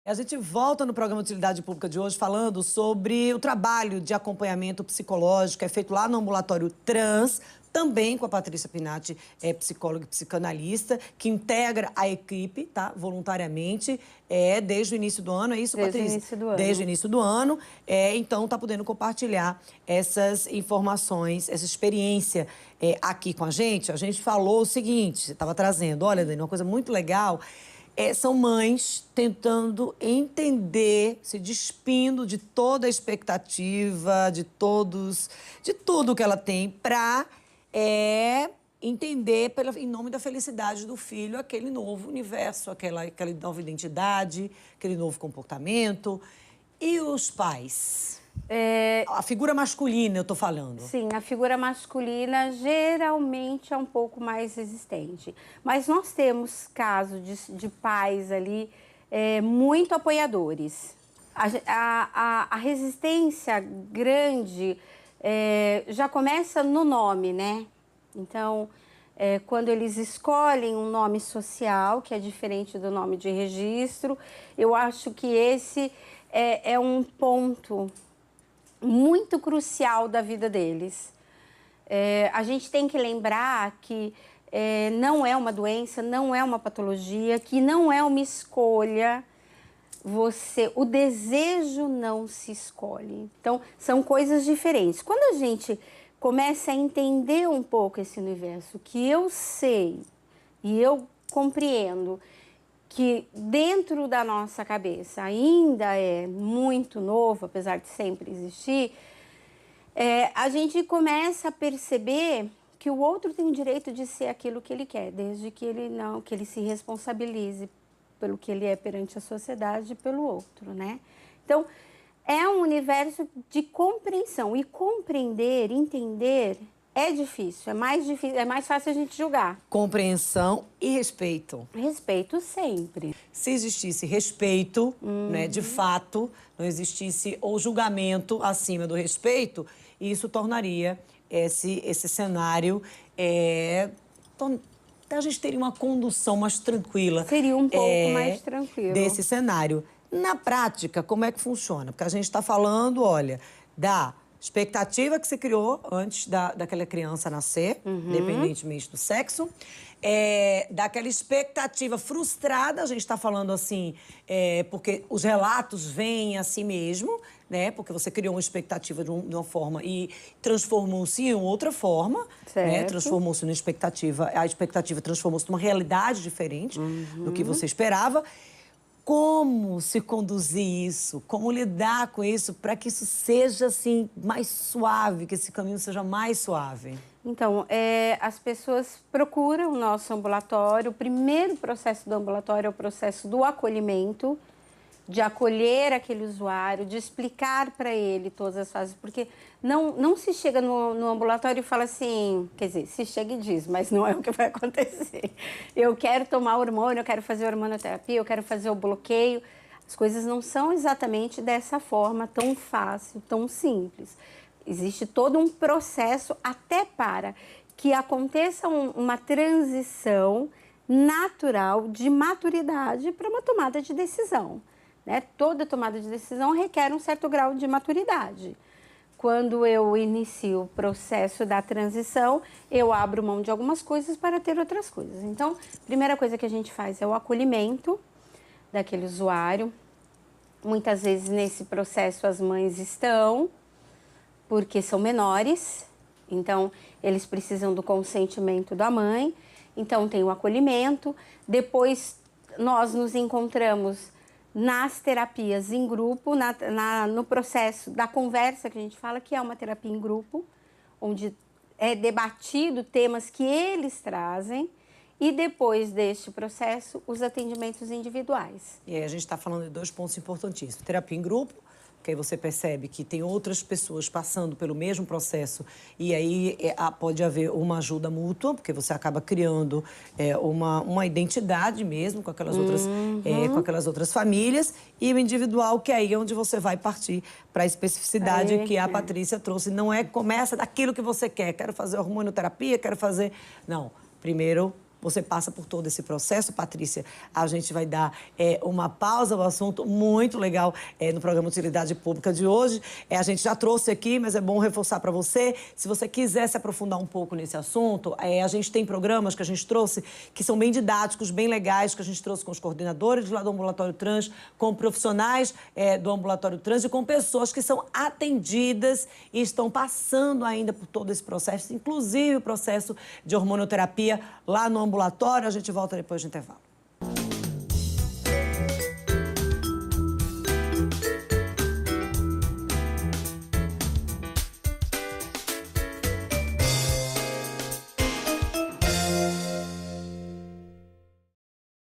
A gente volta no programa de Utilidade Pública de hoje falando sobre o trabalho de acompanhamento psicológico que é feito lá no ambulatório trans, também com a Patrícia Pinatti, psicóloga e psicanalista, que integra a equipe, tá, voluntariamente, desde o início do ano, é isso, Desde Patrícia? o início do ano. Desde o início do ano, então está podendo compartilhar essas informações, essa experiência aqui com a gente. A gente falou o seguinte, você estava trazendo, olha, Dani, uma coisa muito legal, são mães tentando entender, se despindo de toda a expectativa, de tudo que ela tem, para entender, em nome da felicidade do filho, aquele novo universo, aquela nova identidade, aquele novo comportamento. E os pais? A figura masculina, eu tô falando. Sim, a figura masculina geralmente é um pouco mais resistente. Mas nós temos casos de pais ali muito apoiadores. A resistência grande já começa no nome, né? Então, quando eles escolhem um nome social, que é diferente do nome de registro, eu acho que esse é um ponto muito crucial da vida deles. A gente tem que lembrar que não é uma doença, não é uma patologia, que não é uma escolha. O desejo não se escolhe. Então, são coisas diferentes. Quando a gente começa a entender um pouco esse universo, que eu sei e eu compreendo que dentro da nossa cabeça ainda é muito novo, apesar de sempre existir, a gente começa a perceber que o outro tem o direito de ser aquilo que ele quer, desde que ele se responsabilize pelo que ele é perante a sociedade e pelo outro, né? Então, é um universo de compreensão, e compreender, entender é difícil, é mais fácil a gente julgar. Compreensão e respeito. Respeito sempre. Se existisse respeito, né, de fato, não existisse o julgamento acima do respeito, isso tornaria esse cenário... a gente teria uma condução mais tranquila. Seria um pouco mais tranquilo. Desse cenário. Na prática, como é que funciona? Porque a gente está falando, olha, da expectativa que se criou antes daquela criança nascer, independentemente do sexo, daquela expectativa frustrada, a gente está falando assim, porque os relatos vêm a si mesmo, né? Porque você criou uma expectativa de uma forma e transformou-se em outra forma, né? Transformou-se numa expectativa, a expectativa transformou-se numa realidade diferente do que você esperava. Como se conduzir isso? Como lidar com isso para que isso seja assim mais suave, que esse caminho seja mais suave? Então, as pessoas procuram o nosso ambulatório. O primeiro processo do ambulatório é o processo do acolhimento, de acolher aquele usuário, de explicar para ele todas as fases, porque não se chega no ambulatório e fala assim, quer dizer, se chega e diz, mas não é o que vai acontecer. Eu quero tomar hormônio, eu quero fazer hormonoterapia, eu quero fazer o bloqueio. As coisas não são exatamente dessa forma tão fácil, tão simples. Existe todo um processo até para que aconteça uma transição natural de maturidade para uma tomada de decisão. Né? Toda tomada de decisão requer um certo grau de maturidade. Quando eu inicio o processo da transição, eu abro mão de algumas coisas para ter outras coisas. Então, a primeira coisa que a gente faz é o acolhimento daquele usuário. Muitas vezes nesse processo as mães estão, porque são menores, então eles precisam do consentimento da mãe. Então tem o acolhimento, depois nós nos encontramos nas terapias em grupo, no processo da conversa que a gente fala, que é uma terapia em grupo, onde é debatido temas que eles trazem, e depois deste processo, os atendimentos individuais. E aí a gente está falando de dois pontos importantíssimos. Terapia em grupo, que aí você percebe que tem outras pessoas passando pelo mesmo processo e aí pode haver uma ajuda mútua, porque você acaba criando uma identidade mesmo com aquelas outras famílias, e o individual, que aí é onde você vai partir para a especificidade que a Patrícia trouxe. Não começa daquilo que você quer, quero fazer hormonioterapia, quero fazer... Não, primeiro você passa por todo esse processo. Patrícia, a gente vai dar uma pausa ao assunto muito legal no programa Utilidade Pública de hoje. A gente já trouxe aqui, mas é bom reforçar para você. Se você quiser se aprofundar um pouco nesse assunto, a gente tem programas que a gente trouxe que são bem didáticos, bem legais, que a gente trouxe com os coordenadores lá do Ambulatório Trans, com profissionais do Ambulatório Trans e com pessoas que são atendidas e estão passando ainda por todo esse processo, inclusive o processo de hormonioterapia lá no ambulatório. A gente volta depois do intervalo.